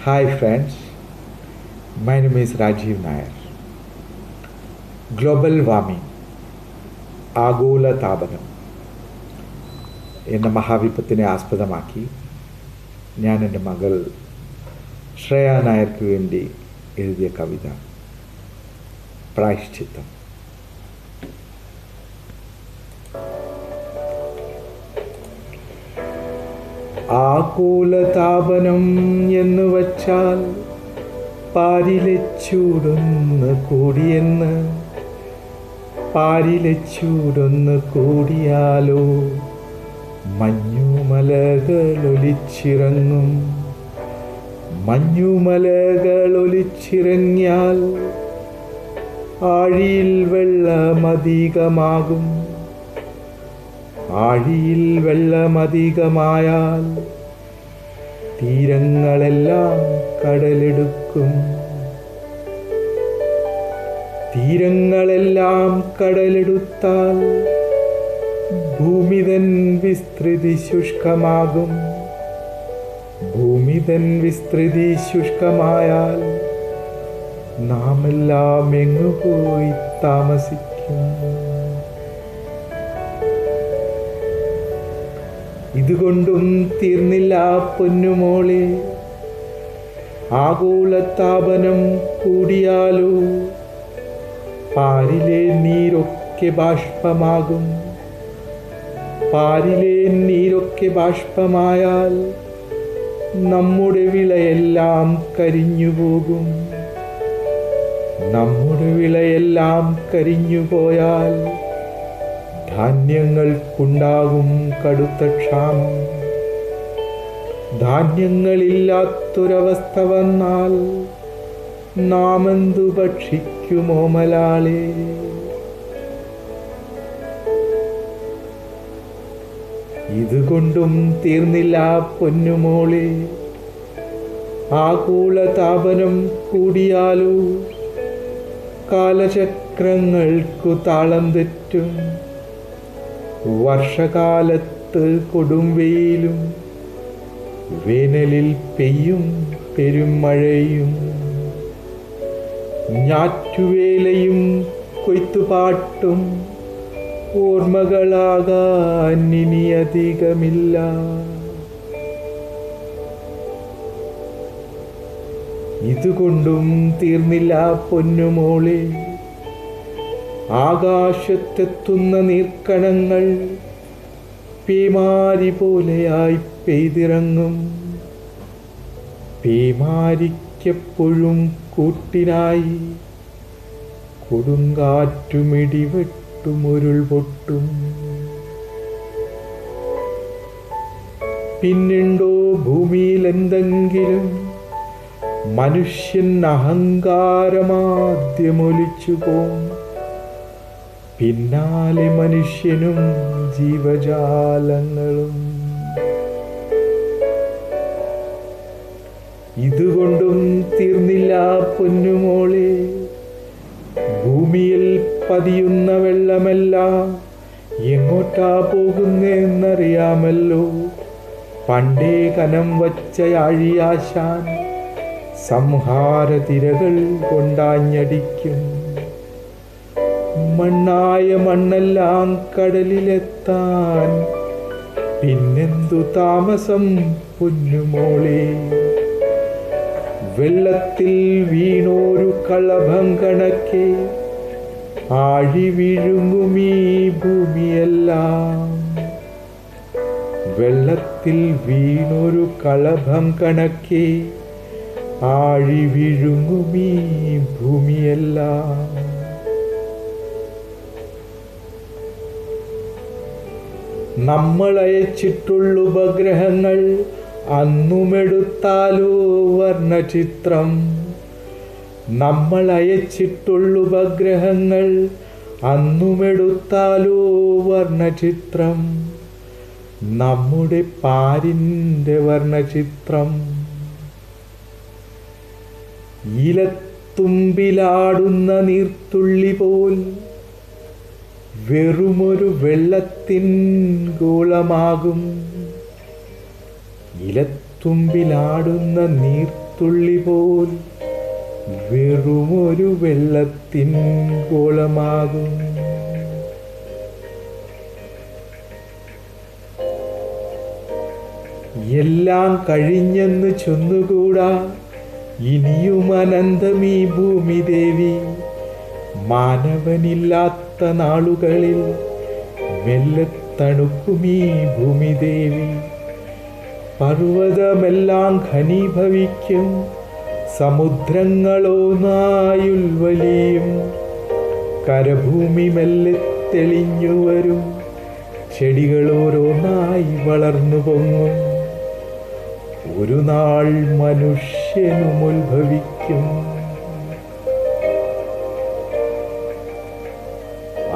Hi friends, my name is Rajiv Nair. Global warming, ആഗോളതാപനം എന്ന മഹാവിപത്തിനെ ആസ്പദമാക്കി ഞാൻ എൻ്റെ മകൾ ശ്രേയ നായർക്ക് വേണ്ടി എഴുതിയ കവിത പ്രായശ്ചിത്തം. ആഗോളതാപനം എന്ന് വച്ചാൽ പാരിലെ ചൂടൊന്ന് കൂടിയെന്ന്, പാരിലെ ചൂടൊന്ന് കൂടിയാലോ മഞ്ഞുമലകളൊലിച്ചിറങ്ങും, മഞ്ഞുമലകളൊലിച്ചിറങ്ങിയാൽ ആഴിയിൽ വെള്ളമധികമാകും, ആഴിയിൽ വെള്ളമധികമായാൽ തീരങ്ങളെല്ലാം കടലെടുക്കും, തീരങ്ങളെല്ലാം കടലെടുത്താൽ ഭൂമിതൻ വിസ്തൃതി ശുഷ്കമാകും, ഭൂമിതൻ വിസ്തൃതി ശുഷ്കമായാൽ നാം എല്ലാം എങ്ങു പോയി താമസിക്കും. ഇതുകൊണ്ടും തീർന്നില്ല പൊന്നുമോളെ, ആഗോളതാപനം കൂടിയാലോ പാരിലെ നീരൊക്കെ ബാഷ്പമാകും, പാരിലെ നീരൊക്കെ ബാഷ്പമായാൽ നമ്മുടെ വിളയെല്ലാം കരിഞ്ഞുപോകും, നമ്മുടെ വിളയെല്ലാം കരിഞ്ഞുപോയാൽ ധാന്യങ്ങൾക്കുണ്ടാകും കടുത്ത ക്ഷാമം, ധാന്യങ്ങളില്ലാത്തൊരവസ്ഥ വന്നാൽ നാം എന്തു ഭക്ഷിക്കുമോ മലാളെ? ഇതുകൊണ്ടും തീർന്നില്ല പൊന്നുമോളെ, ആഗോളതാപനം കൂടിയാലോ കാലചക്രങ്ങൾക്കു താളം തെറ്റും, വർഷകാലത്ത് കൊടും വെയിലും വേനലിൽ പെയ്യും പെരുമഴയും, ഞാറ്റുവേലയും കൊയ്ത്തുപാട്ടും ഓർമ്മകളാകാൻ ഇനി അധികമില്ല. ഇതുകൊണ്ടും തീർന്നില്ല പൊന്നുമോളെ, ആകാശത്തെത്തുന്ന നീർക്കണങ്ങൾ പേമാരി പോലെയായി പെയ്തിറങ്ങും, പേമാരിക്കെപ്പോഴും കൂട്ടിനായി കൊടുങ്കാറ്റുമിടിവെട്ടും ഉരുൾ പൊട്ടും. പിന്നുണ്ടോ ഭൂമിയിൽ എന്തെങ്കിലും മനുഷ്യൻ അഹങ്കാരമാദ്യമൊലിച്ചു പോം, പിന്നാലെ മനുഷ്യനും ജീവജാലങ്ങളും. ഇതുകൊണ്ടും തീർന്നില്ല പൊന്നുമോളെ, ഭൂമിയിൽ പതിയുന്ന വെള്ളമെല്ലാം എങ്ങോട്ടാ പോകുന്നതെന്നറിയാമല്ലോ. പണ്ടേ കനം വച്ച ആഴിയാശാൻ സംഹാരതിരകൾ കൊണ്ടാഞ്ഞടിക്കും, മണ്ണായ മണ്ണെല്ലാം കടലിലെത്താൻ പിന്നെന്തു താമസം പൊന്നുമോളെ? വെള്ളത്തിൽ വീണോരു കളഭം കണക്കെ ആഴി വിഴുങ്ങുമീ ഭൂമിയെല്ലാം, വെള്ളത്തിൽ വീണൊരു കളഭം കണക്കെ ആഴി വിഴുങ്ങുമീ ഭൂമിയെല്ലാം. നമ്മൾ അയച്ചിട്ടുള്ള ഉപഗ്രഹങ്ങൾ അന്നുമെടുത്താലോ വർണ്ണചിത്രം, നമ്മൾ അയച്ചിട്ടുള്ള ഉപഗ്രഹങ്ങൾ അന്നുമെടുത്താലോ വർണ്ണചിത്രം, നമ്മുടെ പാരിൻ്റെ വർണ്ണചിത്രം. ഇലത്തുമ്പിലാടുന്ന നീർത്തുള്ളി പോൽ വെറുമൊരു വെള്ളത്തിൻ ഗോളമാകും, ഇലത്തുമ്പിലാടുന്ന മഴത്തുമ്പിലാടുന്ന നീർത്തുള്ളി പോൽ വെറുമൊരു വെള്ളത്തിൻ ഗോളമാകും. എല്ലാം കഴിഞ്ഞെന്ന് ചൊന്നുകൂടാ ഇനിയും അനന്തമീ ഭൂമിദേവി. മാനവനില്ലാത്ത നാളുകളിൽ മെല്ലെ തണുക്കുമീ ഭൂമിദേവി. പർവ്വതമെല്ലാം ഘനീഭവിക്കും, സമുദ്രങ്ങളോ നായുൽവലിയും. കരഭൂമി മെല്ലെ തെളിഞ്ഞു വരും, ചെടികളോരോന്നായി വളർന്നു പൊങ്ങും. ഒരു നാൾ മനുഷ്യനും ഉത്ഭവിക്കും.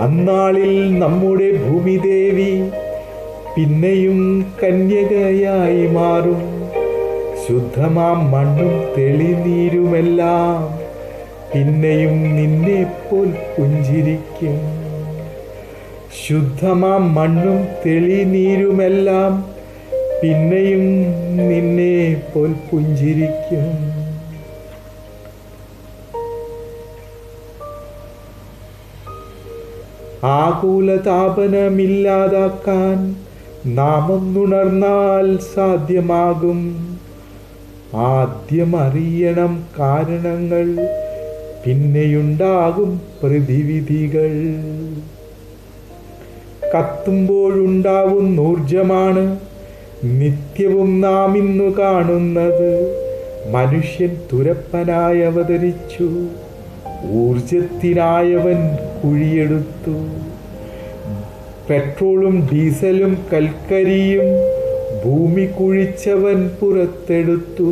അന്നാളിൽ നമ്മുടെ ഭൂമിദേവി പിന്നെയും കന്യകയായി മാറും. ശുദ്ധമാം മണ്ണും തെളിനീരുമെല്ലാം പിന്നെയും നിന്നെപ്പോൽ പുഞ്ചിരിക്കും. ശുദ്ധമാം മണ്ണും തെളിനീരുമെല്ലാം പിന്നെയും നിന്നെപ്പോൽ പുഞ്ചിരിക്കും. ആകുലതാപനമില്ലാതാക്കാൻ നാം ഒന്നുണർന്നാൽ സാധ്യമാകും. ആദ്യം അറിയണം കാരണങ്ങൾ, പിന്നെയുണ്ടാകും പ്രതിവിധികൾ. കത്തുമ്പോഴുണ്ടാവുന്ന ഊർജമാണ് നിത്യവും നാം ഇന്നു കാണുന്നത്. മനുഷ്യൻ തുരപ്പനായി അവതരിച്ചു, ഊർജത്തിനായവൻ കുഴിയെടുത്തു. പെട്രോളും ഡീസലും കൽക്കരിയും ഭൂമി കുഴിച്ചവൻ പുറത്തെടുത്തു.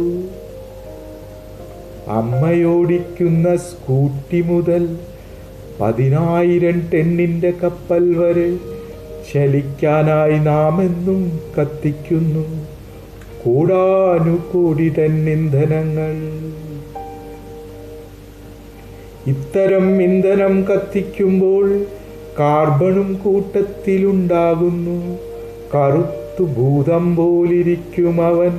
അമ്മയോടിക്കുന്ന സ്കൂട്ടി മുതൽ 10,000 ടണ്ണിൻ്റെ കപ്പൽ വരെ ചലിക്കാനായി നാം എന്നും കത്തിക്കുന്നു കോടാനുകോടി ടൺ ഇന്ധനങ്ങൾ. ഇത്തരം ഇന്ധനം കത്തിക്കുമ്പോൾ കാർബണും കൂട്ടത്തിലുണ്ടാകുന്നു. കറുത്തു ഭൂതം പോലിരിക്കും അവൻ,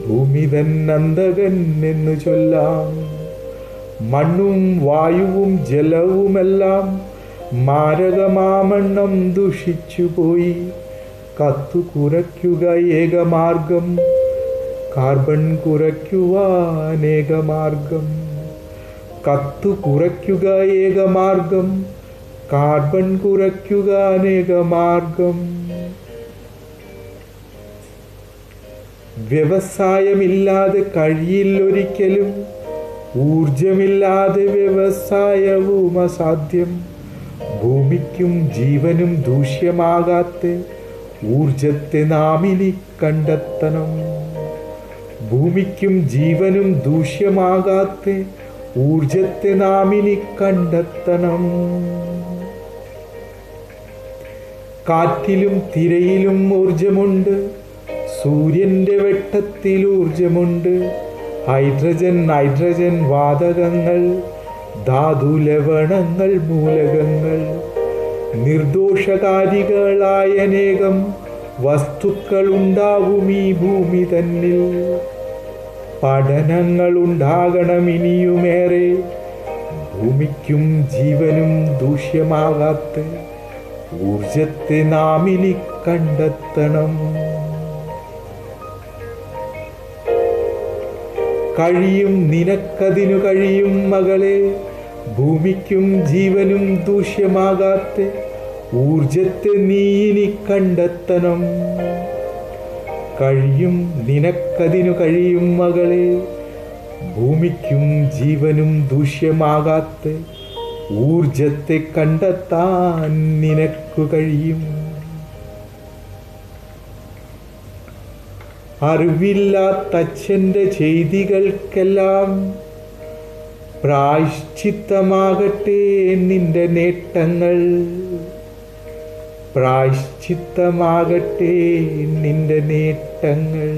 ഭൂമി തന്നന്തകൻ എന്നു ചൊല്ലാം. മണ്ണും വായുവും ജലവുമെല്ലാം മാരകമാമണ്ണം ദുഷിച്ചുപോയി. കത്തു കുറയ്ക്കുക ഏകമാർഗം, കാർബൺ കുറയ്ക്കുവാൻ ഏകമാർഗം. കത്തു കുറയ്ക്കുക ഏകമാർഗം, കാർബൺ കുറയ്ക്കുക അനേകമാർഗം. വ്യവസായമില്ലാതെ കഴിയില്ലൊരിക്കലും, ഊർജമില്ലാതെ വ്യവസായവും അസാധ്യം. ഭൂമിക്കും ജീവനും ദൂഷ്യമാകാത്ത ഊർജത്തെ നാം ഇനി കണ്ടെത്തണം. ഭൂമിക്കും ജീവനും ദൂഷ്യമാകാത്ത ഊർജത്തെ നാം ഇനി കണ്ടെത്തണം. കാറ്റിലും തിരയിലും ഊർജമുണ്ട്, സൂര്യന്റെ വെട്ടത്തിൽ ഊർജമുണ്ട്. ഹൈഡ്രജൻ നൈട്രജൻ വാതകങ്ങൾ, ധാതു ലവണങ്ങൾ മൂലകങ്ങൾ. നിർദോഷകാരികളായ അനേകം വസ്തുക്കൾ ഉണ്ടാവും ഈ ഭൂമി തന്നിൽ. പഠനങ്ങൾ ഉണ്ടാകണം ഇനിയുമേറെ, ഭൂമിക്കും ജീവനും ദൂഷ്യമാകാത്ത ഊർജത്തെ നാം ഇനി കണ്ടെത്തണം. കഴിയും, നിനക്കതിനു കഴിയും മകളെ. ഭൂമിക്കും ജീവനും ദൂഷ്യമാകാത്ത ഊർജത്തെ നീ ഇനി കണ്ടെത്തണം. കഴിയും, നിനക്കതിനു കഴിയും മകളെ. ഭൂമിക്കും ജീവനും ദൂഷ്യമാകാത്ത ഊർജത്തെ കണ്ടെത്താൻ നിനക്കു കഴിയും. അറിവില്ലാത്ത അച്ഛൻ്റെ ചെയ്തികൾക്കെല്ലാം പ്രായശ്ചിത്തമാകട്ടെ നിന്റെ നേട്ടങ്ങൾ. പ്രായശ്ചിത്തമാകട്ടെ നിന്റെ നേട്ടങ്ങൾ.